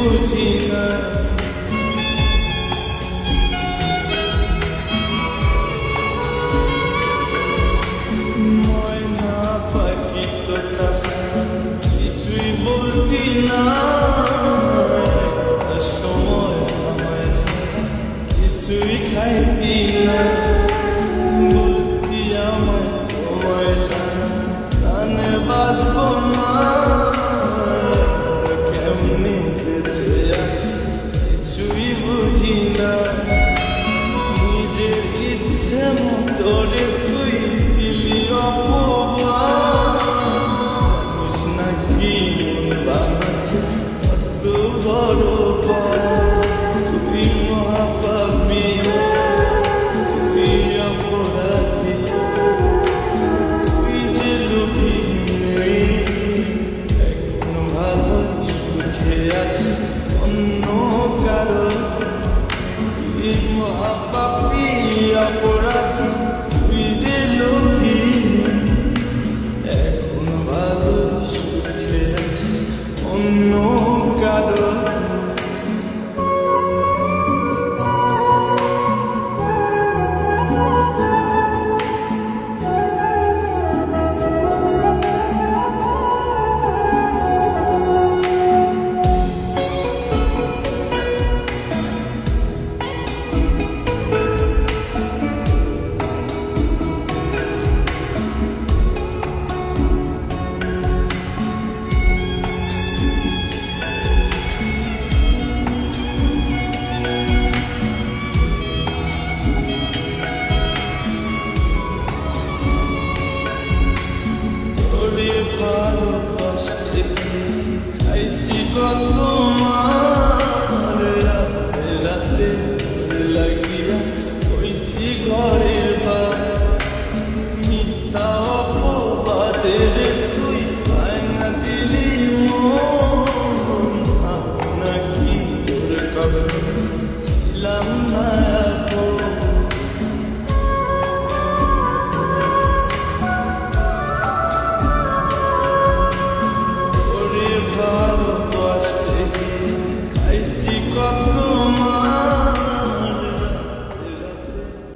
বুঝি না। ময়না পাখি তোটা কিছুই বলতি না, একটা সময় আমায় ছাড়া কিছুই খাইতি না। বলতি আমায় তোমায় ছাড়া প্রাণে বাঁচব না। কেমনি বেঁচে আছি কিছুই বুঝি না। নিজের ইচ্ছে মতো রে তুই দিলি অপবাদ। জানিস না কি মন বানাচ্ছে কত বড় পাপ। তুই মহাপাপী, তুই অপরাধী, তুই যে লোভী নেই। এখন ভালো সুখে আছিস অন্য